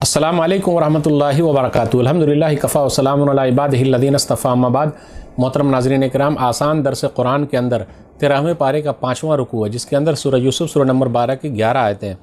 السلام علیکم ورحمۃ اللہ وبرکاتہ۔ الحمدللہ کفا وسلام علی عبادہ الذین اصطفیٰ، اما بعد۔ محترم ناظرین اکرام، آسان درس قرآن کے اندر 13ویں پارے کا 5واں رکوع ہے، جس کے اندر سورہ یوسف سورہ نمبر 12 کی 11 آیتیں ہیں۔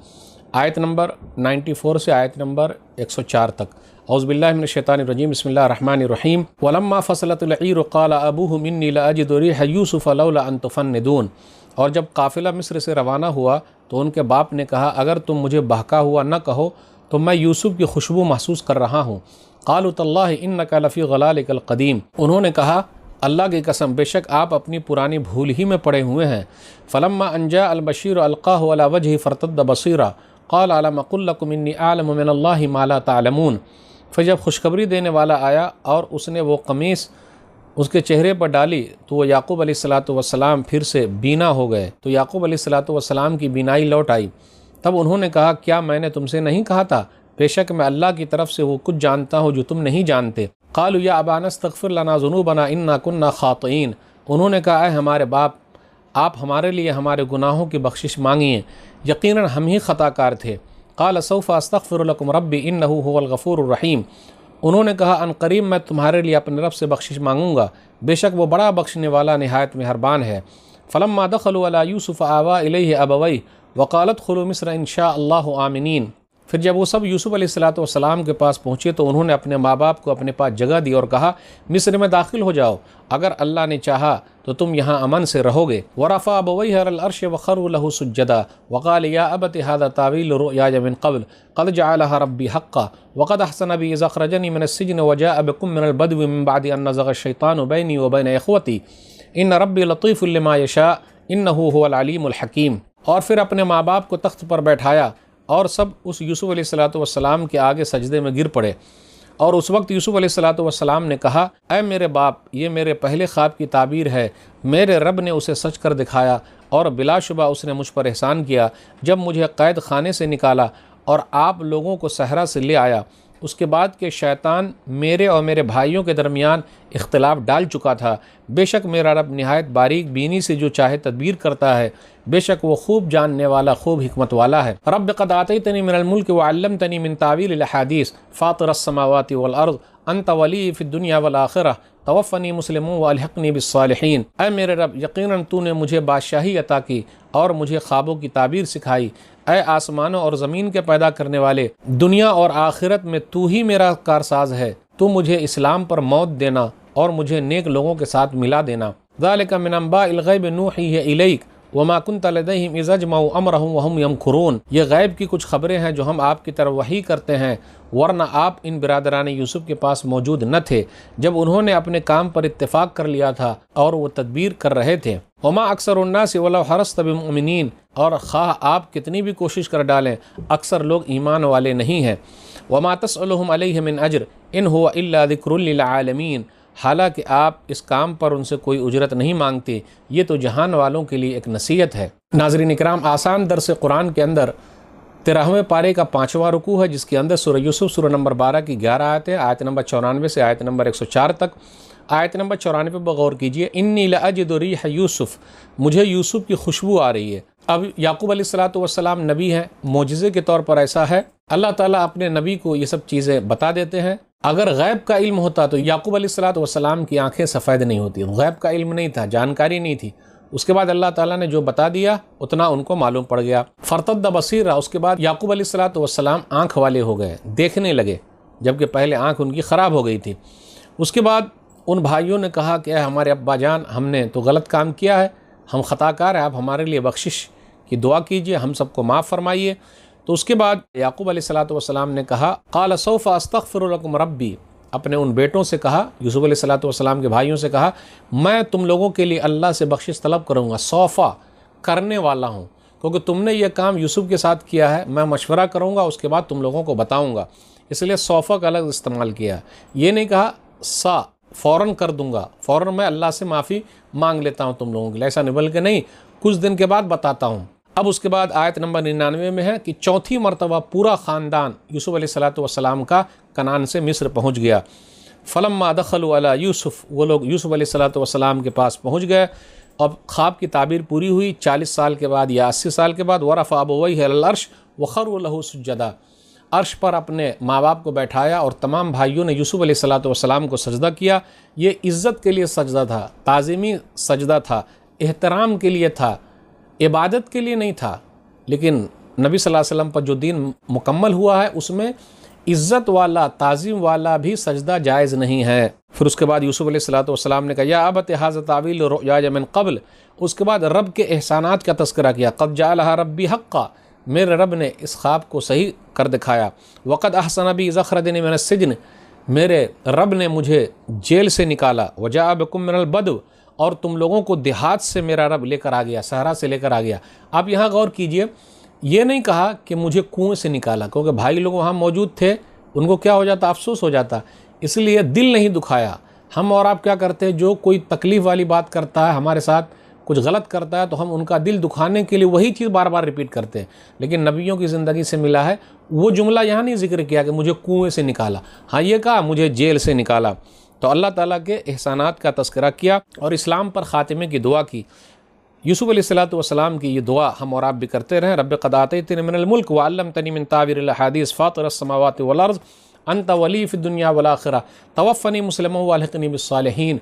آیت نمبر 94 سے آیت نمبر 104 تک۔ اعوذ باللہ من الشیطان الرجیم، بسم اللہ الرحمن الرحیم۔ وَلَمَّا فَصَلَتِ الْعِيرُ قَالَ أَبُوهُمْ إِنِّي لَأَجِدُ رِيحَ يُوسُفَ لَوْلَا أَن تُفَنِّدُونِ۔ اور جب قافلہ مصر سے روانہ ہوا تو ان کے باپ نے کہا، اگر تم مجھے بہکا ہوا نہ کہو تو میں یوسف کی خوشبو محسوس کر رہا ہوں۔ قالوا تاللہ انک لفی غلالک القدیم۔ انہوں نے کہا، اللہ کی قسم بے شک آپ اپنی پرانی بھول ہی میں پڑے ہوئے ہیں۔ فلما ان جاء البشیر القاہ علی وجہ فارتد بصیرا قال الم اقل لکم انی اعلم من اللہ ما لا تعلمون۔ پھر جب خوشخبری دینے والا آیا اور اس نے وہ قمیص اس کے چہرے پر ڈالی تو وہ یعقوب علیہ السلام پھر سے بینا ہو گئے، تو یعقوب علیہ السلام کی بینائی لوٹ آئی۔ تب انہوں نے کہا، کیا میں نے تم سے نہیں کہا تھا؟ بے شک میں اللہ کی طرف سے وہ کچھ جانتا ہوں جو تم نہیں جانتے۔ قالوا یا ابانا استغفر لنا ذنوبنا انا كنا خاطئین۔ انہوں نے کہا، اے ہمارے باپ، آپ ہمارے لیے ہمارے گناہوں کی بخشش مانگیے، یقیناً ہم ہی خطا کار تھے۔ قال سوف استغفر لکم ربی انہ هو الغفور الرحیم۔ انہوں نے کہا، ان قریب میں تمہارے لیے اپنے رب سے بخشش مانگوں گا، بے شک وہ بڑا بخشنے والا نہایت مہربان ہے۔ فلما دخلوا علی یوسف آویٰ الیہ ابویہ وقالت ادخلوا مصر ان شاء اللہ آمنین۔ پھر جب وہ سب یوسف علیہ السلام کے پاس پہنچے تو انہوں نے اپنے ماں باپ کو اپنے پاس جگہ دی اور کہا، مصر میں داخل ہو جاؤ، اگر اللہ نے چاہا تو تم یہاں امن سے رہو گے۔ ورفع ابویہ علی العرش وخروا له سجدا وقال یا ابت هذا تاویل رؤیای من قبل قد جعلها ربی حقا وقد احسن بی اذ اخرجنی من السجن وجاء بكم من البدو من بعد ان نزغ الشیطان بینی وبین اخوتی ان ربی لطیف لما یشاء انہ هو العلیم الحکیم۔ اور پھر اپنے ماں باپ کو تخت پر بیٹھایا اور سب اس یوسف علیہ السلام کے آگے سجدے میں گر پڑے۔ اور اس وقت یوسف علیہ السلام نے کہا، اے میرے باپ، یہ میرے پہلے خواب کی تعبیر ہے، میرے رب نے اسے سچ کر دکھایا اور بلا شبہ اس نے مجھ پر احسان کیا جب مجھے قید خانے سے نکالا اور آپ لوگوں کو صحرا سے لے آیا۔ اس کے بعد کہ شیطان میرے اور میرے بھائیوں کے درمیان اختلاف ڈال چکا تھا۔ بے شک میرا رب نہایت باریک بینی سے جو چاہے تدبیر کرتا ہے، بے شک وہ خوب جاننے والا، خوب حکمت والا ہے۔ رب قد آتیتنی من الملک وعلمتنی من تعویل الاحادیث فاطر السماوات والارض انت ولی فی الدنیا والآخرہ توفنی مسلم والحقنی بالصالحین۔ اے میرے رب، یقیناً تو نے مجھے بادشاہی عطا کی اور مجھے خوابوں کی تعبیر سکھائی۔ اے آسمانوں اور زمین کے پیدا کرنے والے، دنیا اور آخرت میں تو ہی میرا کارساز ہے، تو مجھے اسلام پر موت دینا اور مجھے نیک لوگوں کے ساتھ ملا دینا۔ ذالک من انباء الغیب نوحیہ الیک وما کنت لدیہم اذ اجمعوا امرہم وہم یمکرون۔ یہ غیب کی کچھ خبریں ہیں جو ہم آپ کی طرف وحی کرتے ہیں، ورنہ آپ ان برادران یوسف کے پاس موجود نہ تھے جب انہوں نے اپنے کام پر اتفاق کر لیا تھا اور وہ تدبیر کر رہے تھے۔ وما اکثر الناس ولو حرصت بمؤمنین۔ اور خواہ آپ کتنی بھی کوشش کر ڈالیں، اکثر لوگ ایمان والے نہیں ہیں۔ وما تسألهم علیہ من اجر ان هو الا ذکر للعالمین۔ حالانکہ آپ اس کام پر ان سے کوئی اجرت نہیں مانگتے، یہ تو جہان والوں کے لیے ایک نصیحت ہے۔ ناظرین اکرام، آسان درس قرآن کے اندر 13ویں پارے کا 5واں رکوع ہے، جس کے اندر سورہ یوسف سورہ نمبر 12 کی 11 آیتیں، آیت نمبر 94 سے آیت نمبر 104 تک۔ آیت نمبر 94 پر غور کیجئے، انی لاجد ریح یوسف، مجھے یوسف کی خوشبو آ رہی ہے۔ اب یعقوب علیہ السلام نبی ہیں، معجزے کے طور پر ایسا ہے، اللہ تعالیٰ اپنے نبی کو یہ سب چیزیں بتا دیتے ہیں۔ اگر غیب کا علم ہوتا تو یعقوب علیہ السلام کی آنکھیں سفید نہیں ہوتی۔ غیب کا علم نہیں تھا، جانکاری نہیں تھی۔ اس کے بعد اللہ تعالیٰ نے جو بتا دیا اتنا ان کو معلوم پڑ گیا۔ فرتد بصیرا، اس کے بعد یعقوب علیہ السلام آنکھ والے ہو گئے، دیکھنے لگے، جبکہ پہلے آنکھ ان کی خراب ہو گئی تھی۔ اس کے بعد ان بھائیوں نے کہا کہ اے ہمارے ابا جان، ہم نے تو غلط کام کیا ہے، ہم خطا کار ہیں، آپ ہمارے لیے بخشش کی دعا کیجئے، ہم سب کو معاف فرمائیے۔ تو اس کے بعد یعقوب علیہ السلام نے کہا، قال سوف استغفر لکم ربی، اپنے ان بیٹوں سے کہا، یوسف علیہ السلام کے بھائیوں سے کہا، میں تم لوگوں کے لیے اللہ سے بخشش طلب کروں گا، سوفا کرنے والا ہوں، کیونکہ تم نے یہ کام یوسف کے ساتھ کیا ہے، میں مشورہ کروں گا، اس کے بعد تم لوگوں کو بتاؤں گا، اس لیے سوفا کا الگ استعمال کیا۔ یہ نہیں کہا سا، فوراً کر دوں گا، فوراً میں اللہ سے معافی مانگ لیتا ہوں تم لوگوں کے لیے، ایسا نہیں، بلکہ نہیں، کچھ دن کے بعد بتاتا ہوں۔ اب اس کے بعد آیت نمبر 99 میں ہے کہ چوتھی مرتبہ پورا خاندان یوسف علیہ السلام کا کنعان سے مصر پہنچ گیا۔ فلما دخلوا علی یوسف، وہ لوگ یوسف علیہ السلام کے پاس پہنچ گئے۔ اب خواب کی تعبیر پوری ہوئی، 40 سال کے بعد یا 80 سال کے بعد۔ ورفع ابویہ علی العرش وخروا له سجدا، عرش پر اپنے ماں باپ کو بیٹھایا اور تمام بھائیوں نے یوسف علیہ الصلوۃ والسلام کو سجدہ کیا۔ یہ عزت کے لیے سجدہ تھا، تعظیمی سجدہ تھا، احترام کے لیے تھا، عبادت کے لیے نہیں تھا۔ لیکن نبی صلی اللہ علیہ وسلم پر جو دین مکمل ہوا ہے اس میں عزت والا، تعظیم والا بھی سجدہ جائز نہیں ہے۔ پھر اس کے بعد یوسف علیہ الصلوۃ والسلام نے کہا یا ابت ھذا تاویل رؤیای من قبل، اس کے بعد رب کے احسانات کا تذکرہ کیا۔ قد جعلھا ربی حقا، میرے رب نے اس خواب کو صحیح کر دکھایا۔ وقد احسن بی اذ اخرجنی من السجن، میرے رب نے مجھے جیل سے نکالا۔ وجاء بکم من البدو، اور تم لوگوں کو دیہات سے میرا رب لے کر آ گیا، صحرا سے لے کر آ گیا۔ آپ یہاں غور کیجئے، یہ نہیں کہا کہ مجھے کنویں سے نکالا، کیونکہ بھائی لوگ وہاں موجود تھے، ان کو کیا ہو جاتا، افسوس ہو جاتا، اس لیے دل نہیں دکھایا۔ ہم اور آپ کیا کرتے ہیں، جو کوئی تکلیف والی بات کرتا ہے، ہمارے ساتھ کچھ غلط کرتا ہے، تو ہم ان کا دل دکھانے کے لیے وہی چیز بار بار ریپیٹ کرتے ہیں۔ لیکن نبیوں کی زندگی سے ملا ہے، وہ جملہ یہاں نہیں ذکر کیا کہ مجھے کنویں سے نکالا، ہاں یہ کہا مجھے جیل سے نکالا۔ تو اللہ تعالیٰ کے احسانات کا تذکرہ کیا اور اسلام پر خاتمے کی دعا کی۔ یوسف علیہ الصلوۃ والسلام کی یہ دعا ہم اور آپ بھی کرتے رہیں۔ رب قد آتیتنی من الملک وعلمتنی من تعبیر الاحادیث فاطر السماوات والارض انت ولی فی الدنیا والآخرہ توفنی مسلما والحقنی بالصالحین۔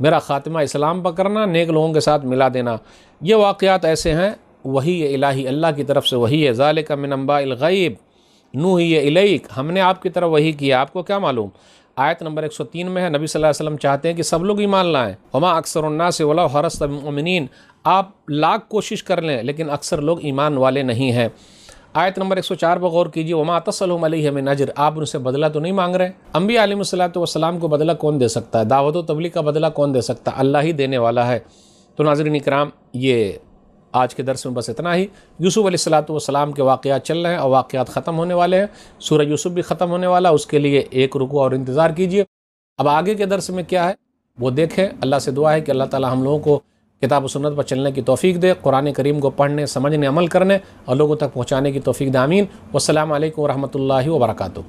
میرا خاتمہ اسلام پر کرنا، نیک لوگوں کے ساتھ ملا دینا۔ یہ واقعات ایسے ہیں، وحی الہی اللہ کی طرف سے وحی ہے۔ ذالک من انباء الغیب نوحی الیک، ہم نے آپ کی طرف وحی کیا، آپ کو کیا معلوم۔ آیت نمبر 103 میں ہے، نبی صلی اللہ علیہ وسلم چاہتے ہیں کہ سب لوگ ایمان لائیں۔ وما اکثر الناس ولو حرصت بمؤمنین، آپ لاکھ کوشش کر لیں لیکن اکثر لوگ ایمان والے نہیں ہیں۔ آیت نمبر 104 پر غور کیجیے، وما تصلهم علیہ من اجر، آپ ان سے بدلہ تو نہیں مانگ رہے۔ انبیاء علیہ الصلوۃ والسلام کو بدلہ کون دے سکتا ہے، دعوت و تبلیغ کا بدلہ کون دے سکتا ہے، اللہ ہی دینے والا ہے۔ تو ناظرین کرام، یہ آج کے درس میں بس اتنا ہی۔ یوسف علیہ الصلوۃ والسلام کے واقعات چل رہے ہیں اور واقعات ختم ہونے والے ہیں، سورہ یوسف بھی ختم ہونے والا، اس کے لیے ایک رکوع اور انتظار کیجیے۔ اب آگے کے درس میں کیا ہے وہ دیکھیں۔ اللہ سے دعا ہے کہ اللہ تعالی ہم لوگوں کو کتاب و سنت پر چلنے کی توفیق دے، قرآن کریم کو پڑھنے، سمجھنے، عمل کرنے اور لوگوں تک پہنچانے کی توفیق دے، آمین۔ والسلام علیکم ورحمۃ اللہ وبرکاتہ۔